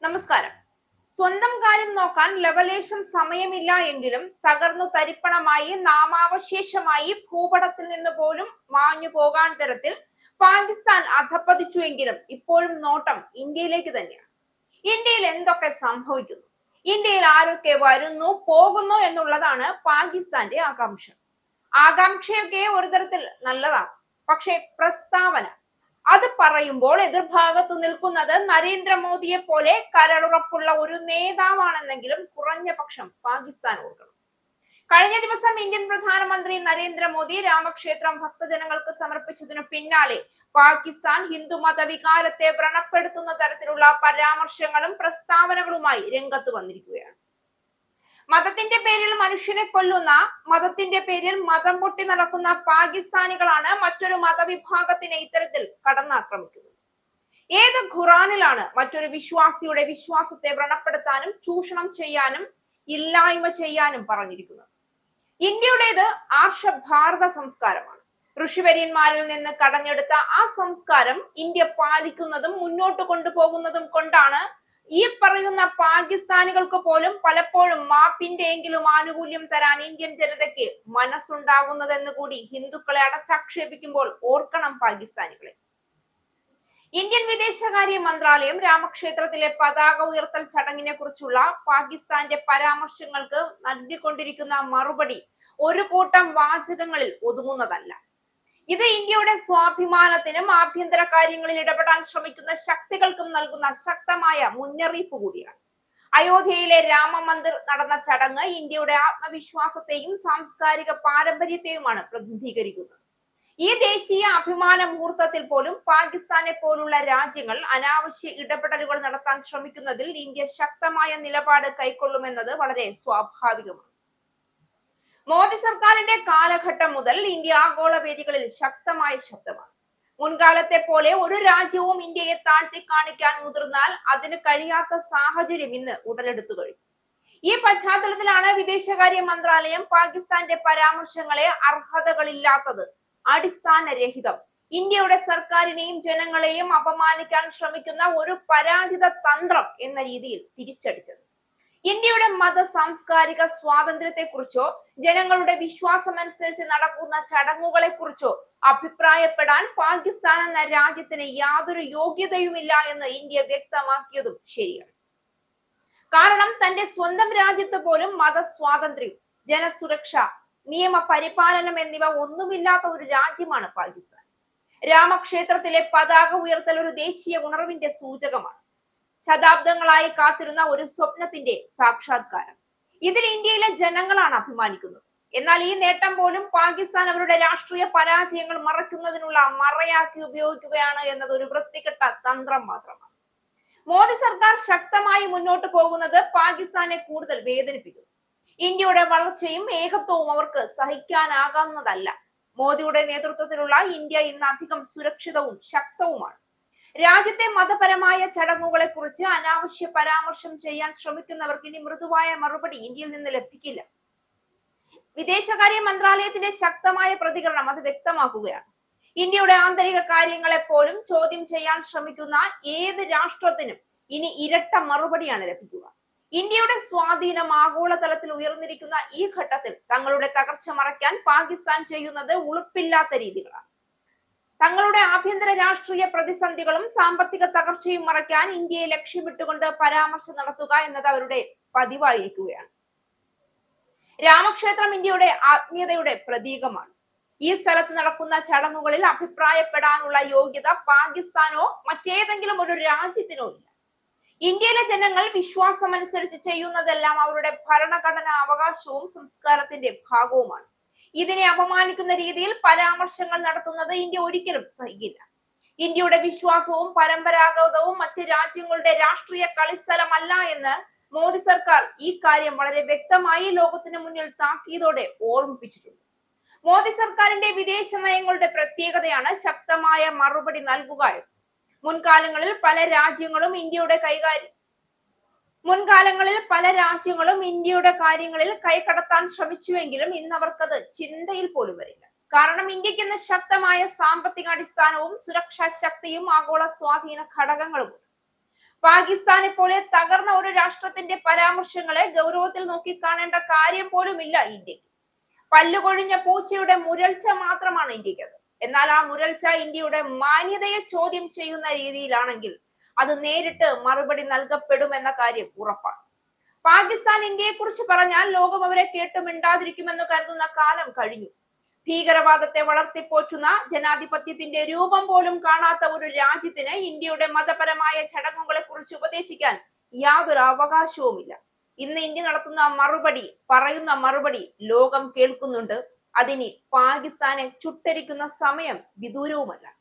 നമസ്കാരം. സ്വന്തം കാര്യം നോക്കാൻ ലവലേശം സമയമില്ല എങ്കിലും തകർന്നു തരിപ്പണമായി നാമാവശേഷമായി ഭൂപടത്തിൽ നിന്ന് പോലും മാഞ്ഞു പോകാൻ തരത്തിൽ പാകിസ്ഥാൻ അധപ്പതിച്ചുവെങ്കിലും ഇപ്പോഴും നോട്ടം ഇന്ത്യയിലേക്ക് തന്നെയാണ്. ഇന്ത്യയിൽ എന്തൊക്കെ സംഭവിക്കുന്നു, ഇന്ത്യയിൽ ആരൊക്കെ വരുന്നു പോകുന്നു എന്നുള്ളതാണ് പാകിസ്ഥാന്റെ ആകാംക്ഷയൊക്കെ ഒരു തരത്തിൽ നല്ലതാണ്. പക്ഷേ പ്രസ്താവന അത് പറയുമ്പോൾ എതിർഭാഗത്തു നിൽക്കുന്നത് നരേന്ദ്രമോദിയെ പോലെ കരളുറപ്പുള്ള ഒരു നേതാവാണെന്നെങ്കിലും കുറഞ്ഞ പക്ഷം പാകിസ്ഥാൻ ഓർക്കണം. കഴിഞ്ഞ ദിവസം ഇന്ത്യൻ പ്രധാനമന്ത്രി നരേന്ദ്രമോദി രാമക്ഷേത്രം ഭക്തജനങ്ങൾക്ക് സമർപ്പിച്ചതിനു പിന്നാലെ പാകിസ്ഥാൻ ഹിന്ദു മതവികാരത്തെ വ്രണപ്പെടുത്തുന്ന തരത്തിലുള്ള പരാമർശങ്ങളും പ്രസ്താവനകളുമായി രംഗത്ത് വന്നിരിക്കുകയാണ്. മതത്തിന്റെ പേരിൽ മനുഷ്യനെ കൊല്ലുന്ന, മതത്തിന്റെ പേരിൽ മതം പൊട്ടി നടക്കുന്ന പാകിസ്ഥാനികളാണ് മറ്റൊരു മതവിഭാഗത്തിനെ ഇത്തരത്തിൽ കടന്നാക്രമിക്കുന്നത്. ഏത് ഖുറാനിലാണ് മറ്റൊരു വിശ്വാസിയുടെ വിശ്വാസത്തെ വ്രണപ്പെടുത്താനും ചൂഷണം ചെയ്യാനും ഇല്ലായ്മ ചെയ്യാനും പറഞ്ഞിരിക്കുന്നത്? ഇന്ത്യയുടേത് ആർഷഭാരത സംസ്കാരമാണ്. ഋഷിവര്യന്മാരിൽ നിന്ന് കടഞ്ഞെടുത്ത ആ സംസ്കാരം ഇന്ത്യ പാലിക്കുന്നതും മുന്നോട്ട് കൊണ്ടുപോകുന്നതും കൊണ്ടാണ് ഈ പറയുന്ന പാകിസ്ഥാനികൾക്ക് പോലും പലപ്പോഴും മാപ്പിന്റെ എങ്കിലും ആനുകൂല്യം തരാൻ ഇന്ത്യൻ ജനതയ്ക്ക് മനസ്സുണ്ടാകുന്നതെന്ന് കൂടി ഹിന്ദുക്കളെ അടച്ചാക്ഷേപിക്കുമ്പോൾ ഓർക്കണം പാകിസ്ഥാനികളെ. ഇന്ത്യൻ വിദേശകാര്യ മന്ത്രാലയം രാമക്ഷേത്രത്തിലെ പതാക ഉയർത്തൽ ചടങ്ങിനെ കുറിച്ചുള്ള പാകിസ്ഥാന്റെ പരാമർശങ്ങൾക്ക് നൽകിക്കൊണ്ടിരിക്കുന്ന മറുപടി ഒരു കൂട്ടം വാചകങ്ങളിൽ ഒതുങ്ങുന്നതല്ല. ഇത് ഇന്ത്യയുടെ സ്വാഭിമാനത്തിനും ആഭ്യന്തര കാര്യങ്ങളിൽ ഇടപെടാൻ ശ്രമിക്കുന്ന ശക്തികൾക്കും നൽകുന്ന ശക്തമായ മുന്നറിയിപ്പ് കൂടിയാണ്. അയോധ്യയിലെ രാമമന്ദിർ നടന്ന ചടങ്ങ് ഇന്ത്യയുടെ ആത്മവിശ്വാസത്തെയും സാംസ്കാരിക പാരമ്പര്യത്തെയുമാണ് പ്രതിനിധീകരിക്കുന്നത്. ഈ ദേശീയ അഭിമാന മുഹൂർത്തത്തിൽ പോലും പാകിസ്ഥാനെ പോലുള്ള രാജ്യങ്ങൾ അനാവശ്യ ഇടപെടലുകൾ നടത്താൻ ശ്രമിക്കുന്നതിൽ ഇന്ത്യ ശക്തമായ നിലപാട് കൈക്കൊള്ളുമെന്നത് വളരെ സ്വാഭാവികമാണ്. മോദി സർക്കാരിന്റെ കാലഘട്ടം മുതൽ ഇന്ത്യ ആഗോള വേദികളിൽ ശക്തമായ ശബ്ദമാണ്. മുൻകാലത്തെ പോലെ ഒരു രാജ്യവും ഇന്ത്യയെ താഴ്ത്തി കാണിക്കാൻ മുതിർന്നാൽ അതിന് കഴിയാത്ത സാഹചര്യം ഇന്ന് ഉടലെടുത്തു കഴിഞ്ഞു. ഈ പശ്ചാത്തലത്തിലാണ് വിദേശകാര്യ മന്ത്രാലയം പാകിസ്ഥാന്റെ പരാമർശങ്ങളെ അർഹതകളില്ലാത്തത്, അടിസ്ഥാനരഹിതം, ഇന്ത്യയുടെ സർക്കാരിനെയും ജനങ്ങളെയും അപമാനിക്കാൻ ശ്രമിക്കുന്ന ഒരു പരാജിത തന്ത്രം എന്ന രീതിയിൽ തിരിച്ചടിച്ചത്. ഇന്ത്യയുടെ മത സാംസ്കാരിക സ്വാതന്ത്ര്യത്തെക്കുറിച്ചോ ജനങ്ങളുടെ വിശ്വാസമനുസരിച്ച് നടക്കുന്ന ചടങ്ങുകളെ കുറിച്ചോ അഭിപ്രായപ്പെടാൻ പാകിസ്ഥാൻ എന്ന രാജ്യത്തിന് യാതൊരു യോഗ്യതയുമില്ല എന്ന് ഇന്ത്യ വ്യക്തമാക്കിയതും ശരിയാണ്. കാരണം തന്റെ സ്വന്തം രാജ്യത്ത് പോലും മതസ്വാതന്ത്ര്യം, ജനസുരക്ഷ, നിയമപരിപാലനം എന്നിവ ഒന്നുമില്ലാത്ത ഒരു രാജ്യമാണ് പാകിസ്ഥാൻ. രാമക്ഷേത്രത്തിലെ പതാക ഉയർത്തൽ ഒരു ദേശീയ ഉണർവിന്റെ സൂചകമാണ്. ശതാബ്ദങ്ങളായി കാത്തിരുന്ന ഒരു സ്വപ്നത്തിന്റെ സാക്ഷാത്കാരം. ഇതിൽ ഇന്ത്യയിലെ ജനങ്ങളാണ് അഭിമാനിക്കുന്നത്. എന്നാൽ ഈ നേട്ടം പോലും പാകിസ്ഥാൻ അവരുടെ രാഷ്ട്രീയ പരാജയങ്ങൾ മറയ്ക്കുന്നതിനുള്ള മറയാക്കി ഉപയോഗിക്കുകയാണ് എന്നത് ഒരു വൃത്തികെട്ട തന്ത്രം മാത്രമാണ്. മോദി സർക്കാർ ശക്തമായി മുന്നോട്ട് പോകുന്നത് പാകിസ്ഥാനെ കൂടുതൽ വേദനിപ്പിക്കുന്നു. ഇന്ത്യയുടെ വളർച്ചയും ഏകത്വവും അവർക്ക് സഹിക്കാനാകാവുന്നതല്ല. മോദിയുടെ നേതൃത്വത്തിലുള്ള ഇന്ത്യ ഇന്ന് അധികം സുരക്ഷിതവും ശക്തവുമാണ്. രാജ്യത്തെ മതപരമായ ചടങ്ങുകളെ കുറിച്ച് അനാവശ്യ പരാമർശം ചെയ്യാൻ ശ്രമിക്കുന്നവർക്ക് ഇനി മൃദുവായ മറുപടി ഇന്ത്യയിൽ നിന്ന് ലഭിക്കില്ല. വിദേശകാര്യ മന്ത്രാലയത്തിന്റെ ശക്തമായ പ്രതികരണം അത് വ്യക്തമാക്കുകയാണ്. ഇന്ത്യയുടെ ആന്തരിക കാര്യങ്ങളെ പോലും ചോദ്യം ചെയ്യാൻ ശ്രമിക്കുന്ന ഏത് രാഷ്ട്രത്തിനും ഇനി ഇരട്ട മറുപടിയാണ് ലഭിക്കുക. ഇന്ത്യയുടെ സ്വാധീനം ആഗോളതലത്തിൽ ഉയർന്നിരിക്കുന്ന ഈ ഘട്ടത്തിൽ തങ്ങളുടെ തകർച്ച മറയ്ക്കാൻ പാകിസ്ഥാൻ ചെയ്യുന്നത് ഉളുപ്പില്ലാത്ത രീതികളാണ്. തങ്ങളുടെ ആഭ്യന്തര രാഷ്ട്രീയ പ്രതിസന്ധികളും സാമ്പത്തിക തകർച്ചയും മറയ്ക്കാൻ ഇന്ത്യയെ ലക്ഷ്യമിട്ടുകൊണ്ട് പരാമർശം നടത്തുക എന്നത് അവരുടെ പതിവായിരിക്കുകയാണ്. രാമക്ഷേത്രം ഇന്ത്യയുടെ ആത്മീയതയുടെ പ്രതീകമാണ്. ഈ സ്ഥലത്ത് നടക്കുന്ന ചടങ്ങുകളിൽ അഭിപ്രായപ്പെടാനുള്ള യോഗ്യത പാകിസ്ഥാനോ മറ്റേതെങ്കിലും ഒരു രാജ്യത്തിനോ ഇല്ല. ഇന്ത്യയിലെ ജനങ്ങൾ വിശ്വാസമനുസരിച്ച് ചെയ്യുന്നതെല്ലാം അവരുടെ ഭരണഘടനാ അവകാശവും സംസ്കാരത്തിന്റെ ഭാഗവുമാണ്. ഇതിനെ അപമാനിക്കുന്ന രീതിയിൽ പരാമർശങ്ങൾ നടത്തുന്നത് ഇന്ത്യ ഒരിക്കലും സഹിക്കില്ല. ഇന്ത്യയുടെ വിശ്വാസവും പരമ്പരാഗതവും മറ്റ് രാജ്യങ്ങളുടെ രാഷ്ട്രീയ കളിസ്ഥലമല്ല എന്ന് മോദി സർക്കാർ ഈ കാര്യം വളരെ വ്യക്തമായി ലോകത്തിന് മുന്നിൽ താക്കീതോടെ ഓർമ്മിപ്പിച്ചിട്ടുണ്ട്. മോദി സർക്കാരിന്റെ വിദേശ നയങ്ങളുടെ പ്രത്യേകതയാണ് ശക്തമായ മറുപടി നൽകുക. മുൻകാലങ്ങളിൽ പല രാജ്യങ്ങളും ഇന്ത്യയുടെ കാര്യങ്ങളിൽ കൈകടത്താൻ ശ്രമിച്ചുവെങ്കിലും ഇന്ന് അവർക്കത് ചിന്തയിൽ പോലും വരില്ല. കാരണം ഇന്ത്യക്ക് ഇന്ന് ശക്തമായ സാമ്പത്തിക അടിസ്ഥാനവും സുരക്ഷാ ശക്തിയും ആഗോള സ്വാധീന ഘടകങ്ങളുമുണ്ട്. പാകിസ്ഥാനെ പോലെ തകർന്ന ഒരു രാഷ്ട്രത്തിന്റെ പരാമർശങ്ങളെ ഗൗരവത്തിൽ നോക്കി കാണേണ്ട കാര്യം പോലുമില്ല ഇന്ത്യക്ക്. പല്ലുകൊഴിഞ്ഞ പൂച്ചയുടെ മുരൾച്ച മാത്രമാണ് ഇന്ത്യക്കത്. എന്നാൽ ആ മുരൾച്ച ഇന്ത്യയുടെ മാന്യതയെ ചോദ്യം ചെയ്യുന്ന രീതിയിലാണെങ്കിൽ അത് നേരിട്ട് മറുപടി നൽകപ്പെടുമെന്ന കാര്യം ഉറപ്പാണ്. പാകിസ്ഥാൻ ഇന്ത്യയെ കുറിച്ച് പറഞ്ഞാൽ ലോകം അവരെ കേട്ടുമിണ്ടാതിരിക്കുമെന്ന് കരുതുന്ന കാലം കഴിഞ്ഞു. ഭീകരവാദത്തെ വളർത്തിപ്പോറ്റുന്ന ജനാധിപത്യത്തിന്റെ രൂപം പോലും കാണാത്ത ഒരു രാജ്യത്തിന് ഇന്ത്യയുടെ മതപരമായ ചടങ്ങുകളെ കുറിച്ച് ഉപദേശിക്കാൻ യാതൊരു അവകാശവുമില്ല. ഇന്ന് ഇന്ത്യ പറയുന്ന മറുപടി ലോകം കേൾക്കുന്നുണ്ട്. അതിന് പാകിസ്ഥാനെ ചുട്ടരിക്കുന്ന സമയം വിദൂരവുമല്ല.